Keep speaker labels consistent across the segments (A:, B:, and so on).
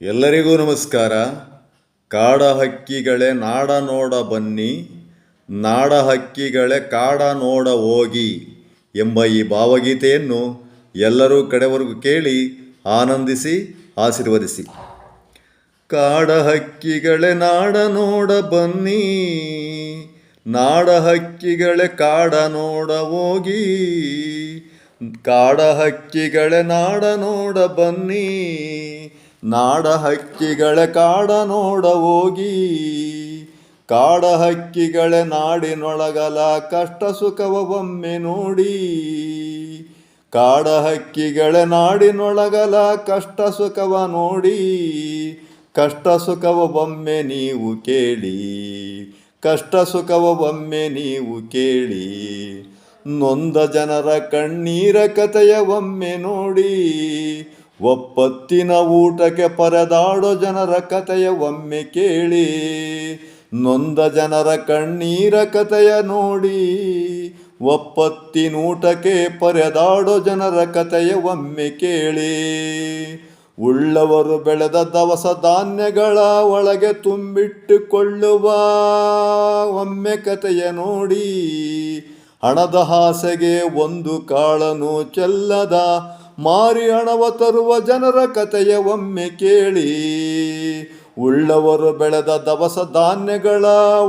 A: ಎಲ್ಲರಿಗೂ ನಮಸ್ಕಾರ. ಕಾಡ ಹಕ್ಕಿಗಳೇ ನಾಡ ನೋಡ ಬನ್ನಿ, ನಾಡ ಹಕ್ಕಿಗಳೇ ಕಾಡ ನೋಡ ಹೋಗಿ ಎಂಬ ಈ ಭಾವಗೀತೆಯನ್ನು ಎಲ್ಲರೂ ಕಡೆವರೆಗೂ ಕೇಳಿ ಆನಂದಿಸಿ ಆಶೀರ್ವದಿಸಿ. ಕಾಡ ಹಕ್ಕಿಗಳೇ ನಾಡ ನೋಡ ಬನ್ನಿ, ನಾಡ ಹಕ್ಕಿಗಳೇ ಕಾಡ ನೋಡ ಹೋಗಿ, ಕಾಡ ಹಕ್ಕಿಗಳೇ ನಾಡ ನೋಡ ಬನ್ನಿ, ನಾಡ ಹಕ್ಕಿಗಳೇ ಕಾಡ ನೋಡ ಹೋಗಿ. ಕಾಡ ಹಕ್ಕಿಗಳೇ ನಾಡಿನೊಳಗಲ ಕಷ್ಟ ಸುಖವ ಒಮ್ಮೆ ನೋಡಿ, ಕಾಡ ಹಕ್ಕಿಗಳೇ ನಾಡಿನೊಳಗಲ ಕಷ್ಟ ಸುಖವ ನೋಡಿ, ಕಷ್ಟ ಸುಖವ ಒಮ್ಮೆ ನೀವು ಕೇಳಿ, ಕಷ್ಟ ಸುಖವ ಒಮ್ಮೆ ನೀವು ಕೇಳಿ. ನೊಂದ ಜನರ ಕಣ್ಣೀರ ಕಥೆಯ ಒಮ್ಮೆ ನೋಡಿ, ಒಪ್ಪತ್ತಿನ ಊಟಕ್ಕೆ ಪರದಾಡೋ ಜನರ ಕಥೆಯ ಒಮ್ಮೆ ಕೇಳಿ. ನೊಂದ ಜನರ ಕಣ್ಣೀರ ಕಥೆಯ ನೋಡಿ, ಒಪ್ಪತ್ತಿನೂಟಕ್ಕೆ ಪರದಾಡೋ ಜನರ ಕಥೆಯ ಒಮ್ಮೆ ಕೇಳಿ. ಉಳ್ಳವರು ಬೆಳೆದ ದವಸ ಧಾನ್ಯಗಳ ಒಳಗೆ ತುಂಬಿಟ್ಟುಕೊಳ್ಳುವ ಒಮ್ಮೆ ಕಥೆಯ ನೋಡಿ, ಹಣದ ಆಸೆಗೆ ಒಂದು ಕಾಳನು ಚೆಲ್ಲದ ಮಾರಿ ಹಣವ ತರುವ ಜನರ ಕಥೆಯ ಒಮ್ಮೆ ಕೇಳಿ. ಉಳ್ಳವರು ಬೆಳೆದ ದವಸ ಧಾನ್ಯಗಳ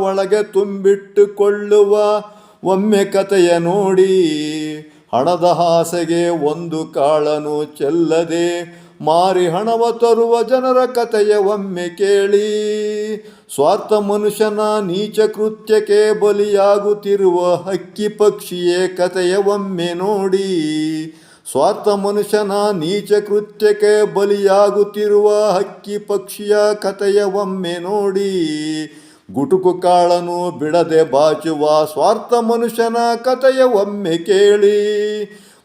A: ಒಳಗೆ ತುಂಬಿಟ್ಟುಕೊಳ್ಳುವ ಒಮ್ಮೆ ಕಥೆಯ ನೋಡಿ, ಹಣದ ಆಸೆಗೆ ಒಂದು ಕಾಳನು ಚೆಲ್ಲದೆ ಮಾರಿ ಹಣವ ತರುವ ಜನರ ಕಥೆಯ ಒಮ್ಮೆ ಕೇಳಿ. ಸ್ವಾರ್ಥ ಮನುಷ್ಯನ ನೀಚ ಕೃತ್ಯಕ್ಕೆ ಬಲಿಯಾಗುತ್ತಿರುವ ಹಕ್ಕಿ ಪಕ್ಷಿಯೇ ಕಥೆಯ ಒಮ್ಮೆ ನೋಡಿ, ಸ್ವಾರ್ಥ ಮನುಷ್ಯನ ನೀಚ ಕೃತ್ಯಕ್ಕೆ ಬಲಿಯಾಗುತ್ತಿರುವ ಹಕ್ಕಿ ಪಕ್ಷಿಯ ಕಥೆಯ ಒಮ್ಮೆ ನೋಡಿ. ಗುಟುಕು ಕಾಳನು ಬಿಡದೆ ಬಾಚುವ ಸ್ವಾರ್ಥ ಮನುಷ್ಯನ ಕಥೆಯ ಒಮ್ಮೆ ಕೇಳಿ,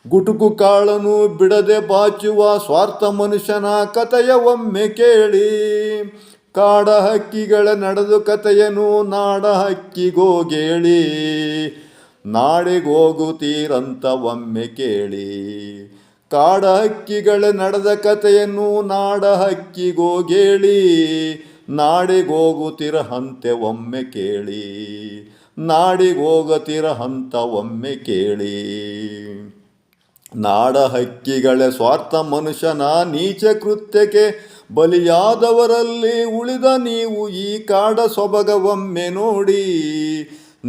A: ಗುಟುಕು ಕಾಳನು ಬಿಡದೆ ಬಾಚುವ ಸ್ವಾರ್ಥ ಮನುಷ್ಯನ ಕಥೆಯ ಒಮ್ಮೆ ಕೇಳಿ. ಕಾಡ ಹಕ್ಕಿಗಳ ನಡೆದು ಕಥೆಯನು ನಾಡ ಹಕ್ಕಿಗೋಗೇಳಿ, ನಾಡಿಗೋಗುತ್ತೀರಂತ ಒಮ್ಮೆ ಕೇಳಿ. ಕಾಡ ಹಕ್ಕಿಗಳ ನಡೆದ ಕಥೆಯನ್ನು ನಾಡ ಹಕ್ಕಿಗೋಗೇಳಿ, ನಾಡಿಗೋಗುತ್ತಿರ ಹಂತೆ ಒಮ್ಮೆ ಕೇಳಿ, ನಾಡಿಗೋಗುತ್ತಿರ ಹಂತ ಒಮ್ಮೆ ಕೇಳಿ. ನಾಡ ಹಕ್ಕಿಗಳೇ ಸ್ವಾರ್ಥ ಮನುಷ್ಯನ ನೀಚ ಕೃತ್ಯಕ್ಕೆ ಬಲಿಯಾದವರಲ್ಲಿ ಉಳಿದ ನೀವು ಈ ಕಾಡ ಸೊಬಗ ಒಮ್ಮೆ ನೋಡಿ.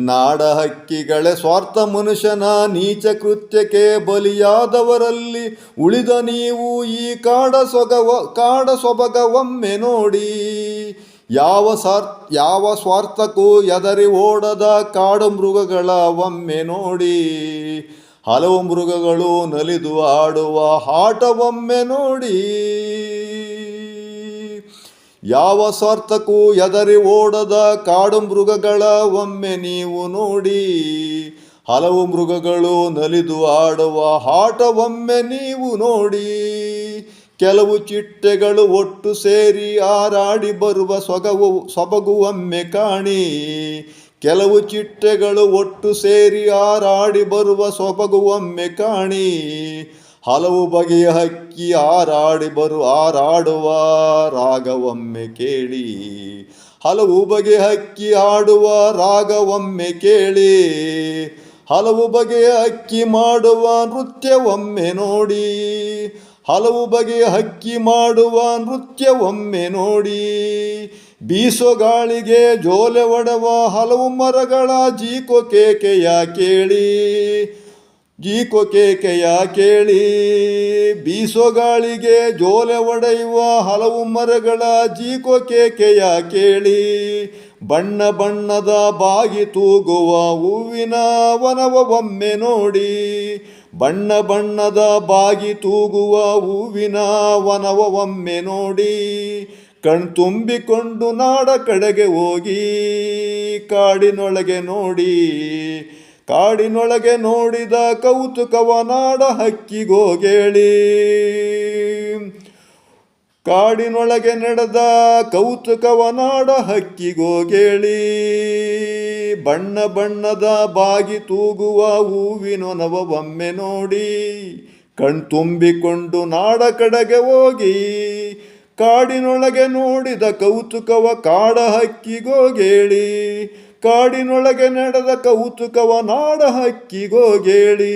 A: ನಾಡ ಹಕ್ಕಿಗಳೇ ಸ್ವಾರ್ಥ ಮನುಷ್ಯನ ನೀಚ ಕೃತ್ಯಕ್ಕೆ ಬಲಿಯಾದವರಲ್ಲಿ ಉಳಿದ ನೀವು ಈ ಕಾಡ ಸೊಬಗ ಒಮ್ಮೆ ನೋಡಿ. ಯಾವ ಸ್ವಾರ್ಥಕ್ಕೂ ಎದರಿ ಓಡದ ಕಾಡು ಮೃಗಗಳ ಒಮ್ಮೆ ನೋಡಿ, ಹಲವು ಮೃಗಗಳು ನಲಿದು ಆಡುವ ಆಟ ಒಮ್ಮೆ ನೋಡಿ. ಯಾವ ಸ್ವಾರ್ಥಕ್ಕೂ ಎದರಿ ಓಡದ ಕಾಡು ಮೃಗಗಳ ಒಮ್ಮೆ ನೀವು ನೋಡಿ, ಹಲವು ಮೃಗಗಳು ನಲಿದು ಆಡುವ ಆಟ ಒಮ್ಮೆ ನೀವು ನೋಡಿ. ಕೆಲವು ಚಿಟ್ಟೆಗಳು ಒಟ್ಟು ಸೇರಿ ಹಾರಾಡಿ ಬರುವ ಸೊಬಗು ಒಮ್ಮೆ ಕಾಣಿ, ಕೆಲವು ಚಿಟ್ಟೆಗಳು ಒಟ್ಟು ಸೇರಿ ಹಾರಾಡಿ ಬರುವ ಸೊಬಗು ಒಮ್ಮೆ ಕಾಣಿ. ಹಲವು ಬಗೆಯ ಹಕ್ಕಿ ಹಾರಾಡುವ ರಾಗ ಒಮ್ಮೆ ಕೇಳಿ, ಹಲವು ಬಗೆಯ ಹಕ್ಕಿ ಆಡುವ ರಾಗ ಒಮ್ಮೆ ಕೇಳಿ. ಹಲವು ಬಗೆಯ ಹಕ್ಕಿ ಮಾಡುವ ನೃತ್ಯ ಒಮ್ಮೆ ನೋಡಿ, ಹಲವು ಬಗೆಯ ಹಕ್ಕಿ ಮಾಡುವ ನೃತ್ಯ ಒಮ್ಮೆ ನೋಡಿ. ಬೀಸೋ ಗಾಳಿಗೆ ಜೋಲೆ ಒಡೆವ ಹಲವು ಮರಗಳ ಜೀಕೋ ಕೇಕೆಯ ಕೇಳಿ, ಜೀಕೋ ಕೇಕೆಯ ಕೇಳಿ. ಬೀಸೋ ಗಾಳಿಗೆ ಜೋಲೆ ಒಡೆಯುವ ಹಲವು ಮರಗಳ ಜೀಕೋ ಕೇಕೆಯ ಕೇಳಿ. ಬಣ್ಣ ಬಣ್ಣದ ಬಾಗಿ ತೂಗುವ ಹೂವಿನ ವನವ ಒಮ್ಮೆ ನೋಡಿ, ಬಣ್ಣ ಬಣ್ಣದ ಬಾಗಿ ತೂಗುವ ಹೂವಿನ ವನವ ಒಮ್ಮೆ ನೋಡಿ. ಕಣ್ತುಂಬಿಕೊಂಡು ನಾಡ ಕಡೆಗೆ ಹೋಗಿ, ಕಾಡಿನೊಳಗೆ ನೋಡಿ, ಕಾಡಿನೊಳಗೆ ನೋಡಿದ ಕೌತುಕವ ನಾಡ ಹಕ್ಕಿಗೋಗೇಳಿ. ಕಾಡಿನೊಳಗೆ ನಡೆದ ಕೌತುಕವ ನಾಡ ಹಕ್ಕಿಗೋಗೇಳಿ. ಬಣ್ಣ ಬಣ್ಣದ ಬಾಗಿ ತೂಗುವ ಹೂವಿನೊನವ ಒಮ್ಮೆ ನೋಡಿ, ಕಣ್ತುಂಬಿಕೊಂಡು ನಾಡ ಕಡೆಗೆ ಹೋಗಿ, ಕಾಡಿನೊಳಗೆ ನೋಡಿದ ಕೌತುಕವ ಕಾಡ ಹಕ್ಕಿಗೋಗೇಳಿ, ಕಾಡಿನೊಳಗೆ ನಡೆದ ಕೌತುಕವ ನಾಡ ಹಕ್ಕಿಗೋಗೇಳಿ.